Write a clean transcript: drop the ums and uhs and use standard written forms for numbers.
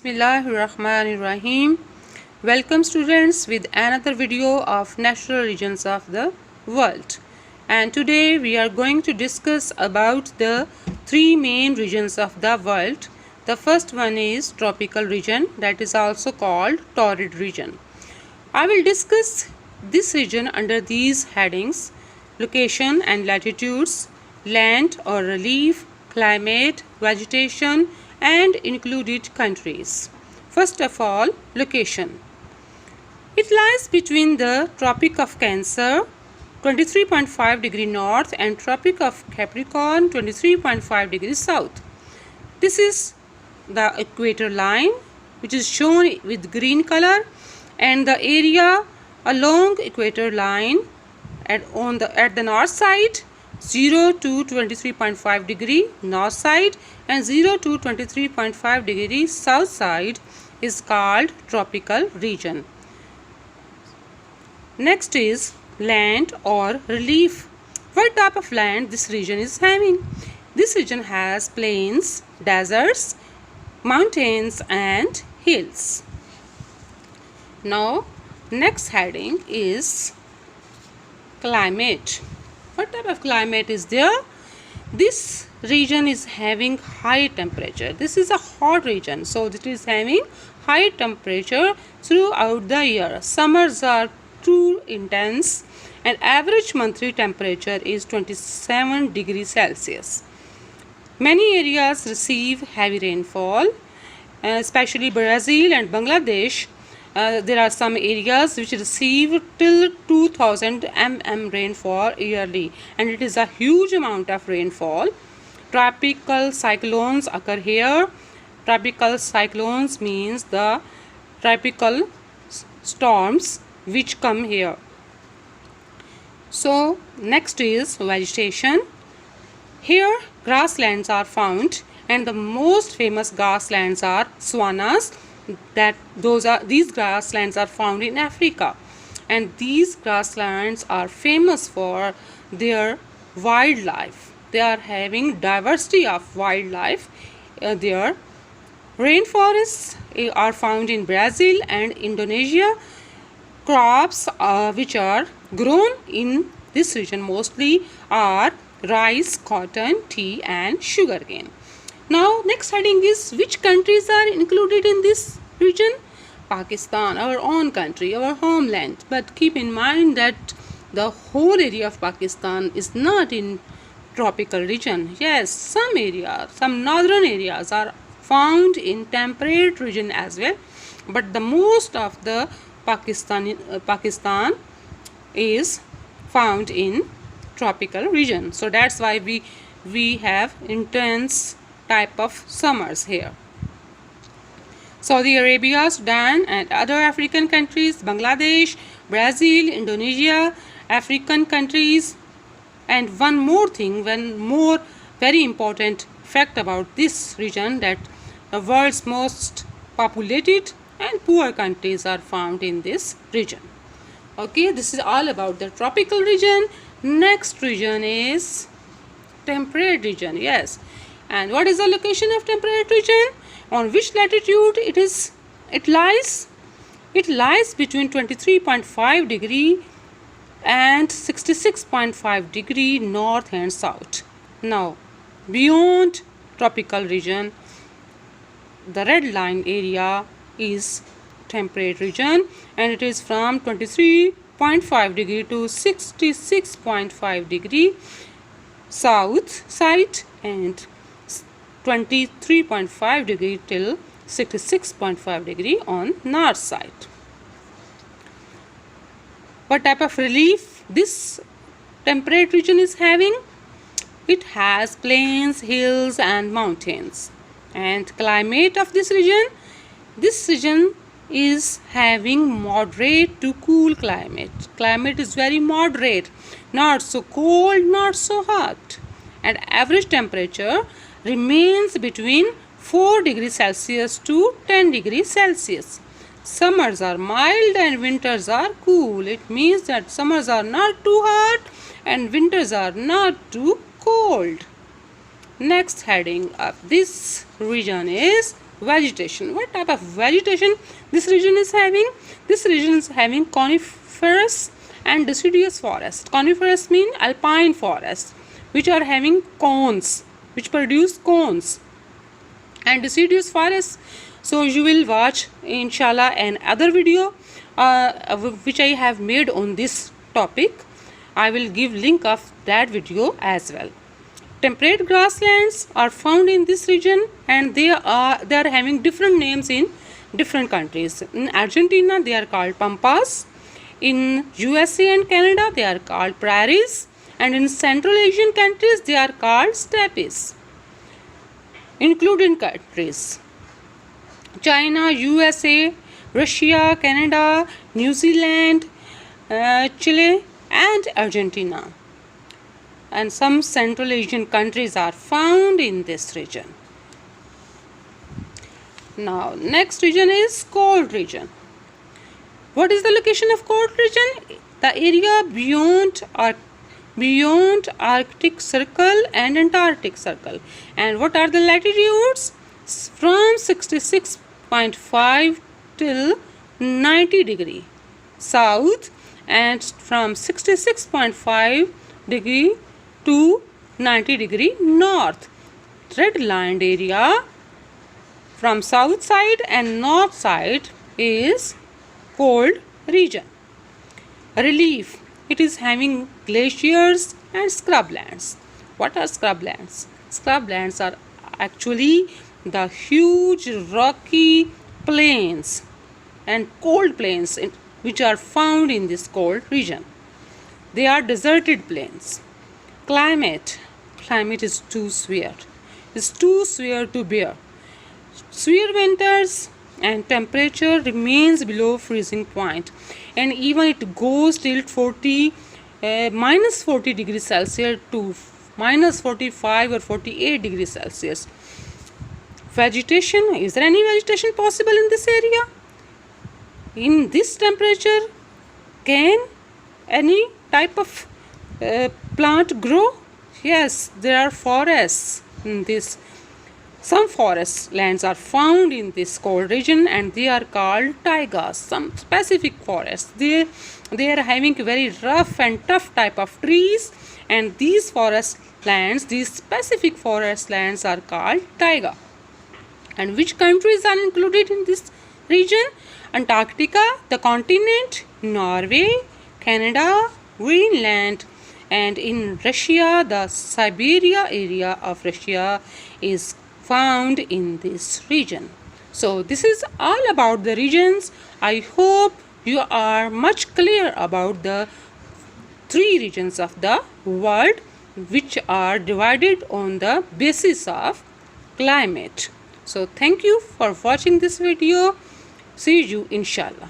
Bismillahirrahmanirrahim. Welcome students with another video of natural regions of the world. And today we are going to discuss about the three main regions of the world. The first one is tropical region, that is also called torrid region. I will discuss this region under these headings: location and latitudes, land or relief, climate, vegetation, and included countries. First of all, location. It lies between the Tropic of Cancer 23.5 degree north and Tropic of Capricorn 23.5 degrees south. This is the equator line, which is shown with green color, and the area along equator line at the north side 0 to 23.5 degree north side and 0 to 23.5 degree south side is called tropical region. Next is land or relief. What type of land this region is having? This region has plains, deserts, mountains and hills. Now next heading is climate. What type of climate is there? This region is having high temperature. This is a hot region, so it is having high temperature throughout the year. Summers are too intense and average monthly temperature is 27 degrees Celsius. Many areas receive heavy rainfall, especially Brazil and Bangladesh. There are some areas which receive till 2000 mm rainfall yearly, and it is a huge amount of rainfall. Tropical cyclones occur here. Tropical cyclones means the tropical storms which come here. So next is vegetation. Here grasslands are found, and the most famous grasslands are savannas. These grasslands are found in Africa, and these grasslands are famous for their wildlife. They are having diversity of wildlife there. Rainforests are found in Brazil and Indonesia. Crops which are grown in this region mostly are rice, cotton, tea and sugarcane. Now next heading is which countries are included in this region? Pakistan, our own country, our homeland. But keep in mind that the whole area of Pakistan is not in tropical region. Yes, some areas, some northern areas are found in temperate region as well, but the most of the Pakistan is found in tropical region. So that's why we have intense type of summers here. Saudi Arabia, Sudan and other African countries, Bangladesh, Brazil, Indonesia, African countries. And one more very important fact about this region, that the world's most populated and poor countries are found in this region. Okay, this is all about the tropical region. Next region is temperate region. Yes. And what is the location of temperate region? On which latitude it lies? It lies between 23.5 degree and 66.5 degree north and south. Now beyond tropical region, the red line area is temperate region, and it is from 23.5 degree to 66.5 degree south side and 23.5 degree till 66.5 degree on north side. What type of relief this temperate region is having? It has plains, hills and mountains. And climate of this region is having moderate to cool climate. Climate is very moderate, not so cold, not so hot, and average temperature remains between 4 degrees Celsius to 10 degrees Celsius. Summers are mild and winters are cool. It means that summers are not too hot and winters are not too cold. Next heading of this region is vegetation. What type of vegetation this region is having? This region is having coniferous and deciduous forest. Coniferous mean alpine forest, which are having cones, which produce cones, and deciduous forest. So you will watch inshallah an other video which I have made on this topic. I will give link of that video as well. Temperate grasslands are found in this region, and they are having different names in different countries. In Argentina they are called pampas, in USA and Canada they are called prairies, and in Central Asian countries they are called steppes. Including countries: China, USA, Russia, Canada, New Zealand, Chile and Argentina. And some Central Asian countries are found in this region. Now next region is cold region. What is the location of cold region? The area beyond Arctic Circle and Antarctic Circle. And what are the latitudes? From 66.5 till 90 degree south, and from 66.5 degree to 90 degree north. Red lined area from south side and north side is cold region. Relief: it is having glaciers and scrublands. What are scrublands? Scrublands are actually the huge rocky plains and cold plains which are found in this cold region. They are deserted plains. Climate is too severe. It's too severe to bear. Severe winters, and temperature remains below freezing point, and even it goes till minus 40 degrees Celsius to minus 45 or 48 degrees Celsius. Vegetation: is there any vegetation possible in this area? In this temperature, can any type of plant grow? Yes, there are forests in this. Some forest lands are found in this cold region, and they are called taigas. Some specific forests, they are having very rough and tough type of trees, and these specific forest lands are called taiga. And which countries are included in this region? Antarctica, the continent, Norway, Canada, Greenland, and in Russia, the Siberia area of Russia is found in this region. So this is all about the regions. I hope you are much clear about the 3 regions of the world, which are divided on the basis of climate. So thank you for watching this video. See you inshallah.